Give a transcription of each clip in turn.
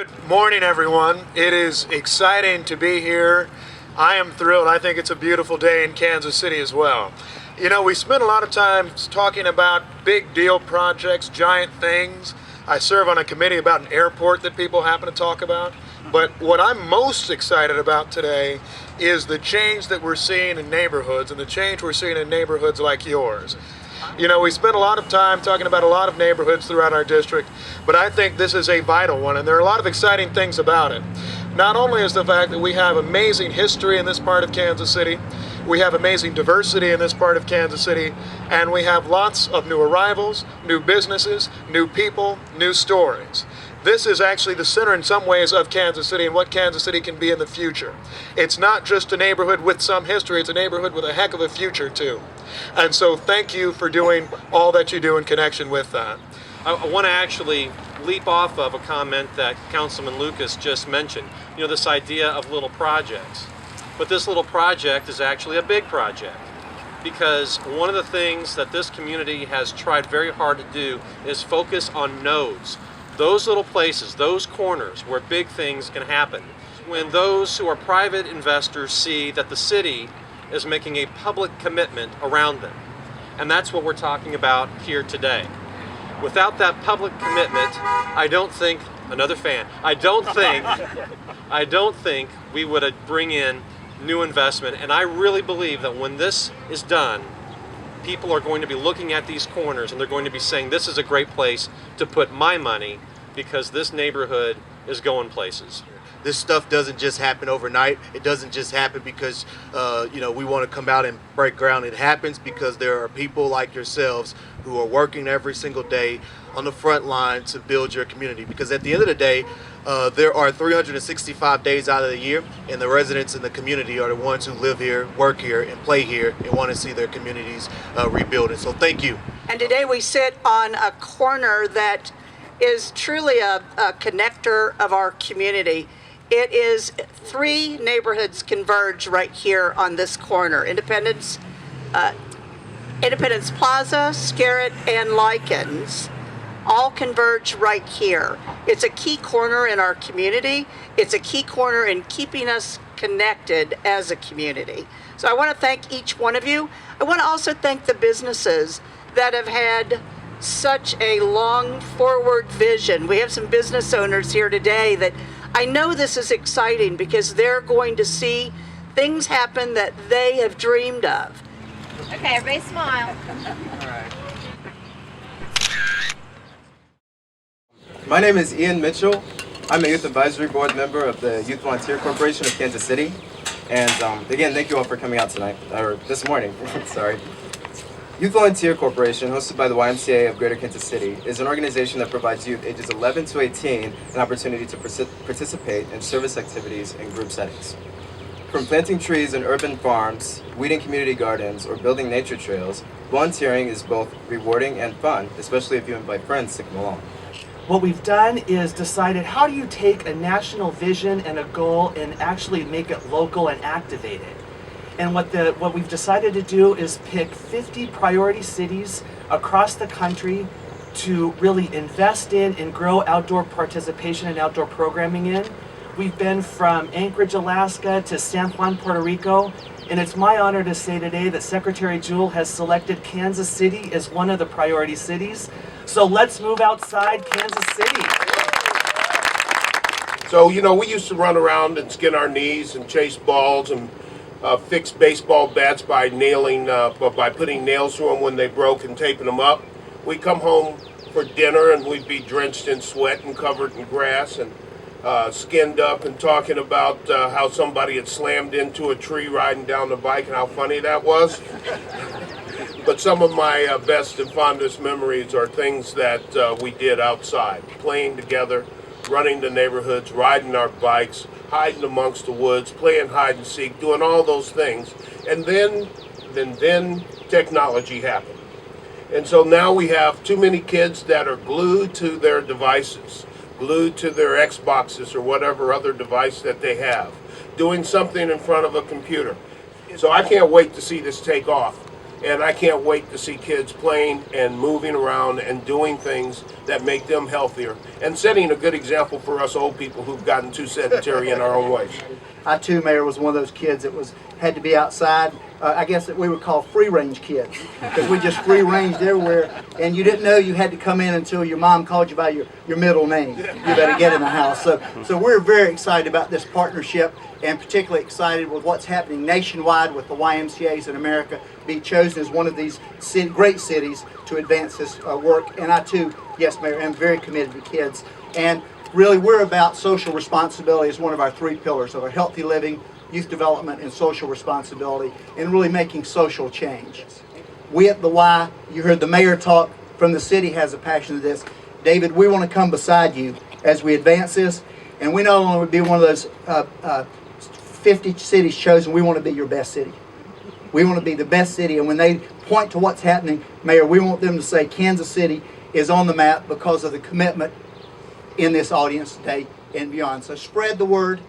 Good morning, everyone. It is exciting to be here. I am thrilled. I think it's a beautiful day in Kansas City as well. You know, we spend a lot of time talking about big deal projects, giant things. I serve on a committee about an airport that people happen to talk about. But what I'm most excited about today is the change that we're seeing in neighborhoods, and the change we're seeing in neighborhoods like yours. You know, we spent a lot of time talking about a lot of neighborhoods throughout our district, but I think this is a vital one, and there are a lot of exciting things about it. Not only is the fact that we have amazing history in this part of Kansas City, we have amazing diversity in this part of Kansas City, and we have lots of new arrivals, new businesses, new people, new stories. This is actually the center in some ways of Kansas City and what Kansas City can be in the future. It's not just a neighborhood with some history, it's a neighborhood with a heck of a future too. And so thank you for doing all that you do in connection with that. I want to actually leap off of a comment that Councilman Lucas just mentioned. You know, this idea of little projects. But this little project is actually a big project, because one of the things that this community has tried very hard to do is focus on nodes. Those little places, those corners where big things can happen. When those who are private investors see that the city is making a public commitment around them. And that's what we're talking about here today. Without that public commitment, I don't think we would bring in new investment. And I really believe that when this is done, people are going to be looking at these corners and they're going to be saying, this is a great place to put my money because this neighborhood is going places. This stuff doesn't just happen overnight. It doesn't just happen because, we want to come out and break ground. It happens because there are people like yourselves who are working every single day on the front line to build your community. Because at the end of the day, there are 365 days out of the year, and the residents in the community are the ones who live here, work here, and play here, and want to see their communities rebuild. And so thank you. And today we sit on a corner that is truly a connector of our community. It is three neighborhoods converge right here on this corner: Independence Plaza, Scarrett, and Likens. All converge right here. It's a key corner in our community. It's a key corner in keeping us connected as a community. So I want to thank each one of you. I want to also thank the businesses that have had such a long forward vision. We have some business owners here today that I know this is exciting because they're going to see things happen that they have dreamed of. Okay, everybody smile. All right. My name is Ian Mitchell. I'm a Youth Advisory Board member of the Youth Volunteer Corporation of Kansas City. And again, thank you all for coming out tonight, or this morning, sorry. Youth Volunteer Corporation, hosted by the YMCA of Greater Kansas City, is an organization that provides youth ages 11 to 18 an opportunity to participate in service activities in group settings. From planting trees in urban farms, weeding community gardens, or building nature trails, volunteering is both rewarding and fun, especially if you invite friends to come along. What we've done is decided, how do you take a national vision and a goal and actually make it local and activate it? And what we've decided to do is pick 50 priority cities across the country to really invest in and grow outdoor participation and outdoor programming in. We've been from Anchorage, Alaska to San Juan, Puerto Rico, and it's my honor to say today that Secretary Jewell has selected Kansas City as one of the priority cities. So let's move outside Kansas City. So, we used to run around and skin our knees and chase balls and fix baseball bats by by putting nails through them when they broke and taping them up. We'd come home for dinner and we'd be drenched in sweat and covered in grass and skinned up and talking about how somebody had slammed into a tree riding down the bike and how funny that was. But some of my best and fondest memories are things that we did outside, playing together, running the neighborhoods, riding our bikes, hiding amongst the woods, playing hide and seek, doing all those things. And then technology happened. And so now we have too many kids that are glued to their devices, glued to their Xboxes or whatever other device that they have, doing something in front of a computer. So I can't wait to see this take off. And I can't wait to see kids playing and moving around and doing things that make them healthier and setting a good example for us old people who've gotten too sedentary in our own ways. I too, Mayor, was one of those kids that had to be outside. I guess that we would call free-range kids, because we just free-ranged everywhere, and you didn't know you had to come in until your mom called you by your middle name. You better get in the house. So we're very excited about this partnership, and particularly excited with what's happening nationwide with the YMCA's in America being chosen as one of these great cities to advance this work. And I too, yes, Mayor, am very committed to kids. And really, we're about social responsibility as one of our 3 pillars of our healthy living, youth development, and social responsibility, and really making social change. We at the Y, you heard the mayor talk, from the city has a passion of this. David, we want to come beside you as we advance this, and we not only would be one of those 50 cities chosen, we want to be your best city. We want to be the best city, and when they point to what's happening, Mayor, we want them to say Kansas City is on the map because of the commitment in this audience today and beyond. So spread the word.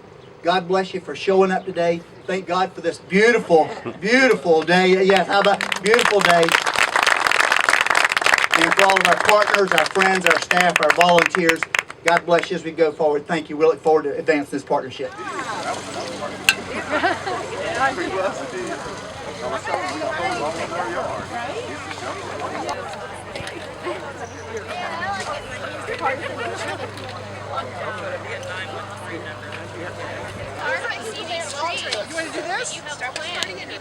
God bless you for showing up today. Thank God for this beautiful, beautiful day. Yes, how about beautiful day? And for all of our partners, our friends, our staff, our volunteers, God bless you as we go forward. Thank you. We look forward to advancing this partnership. You want to do this? Start playing. Can you do it?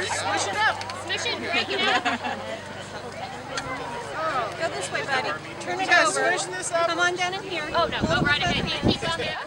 Smush it up. Smush it. Break it up. Go this way, buddy. Turn it over. Smush this up. Come on down in here. Oh, no. Go right ahead. You keep on there.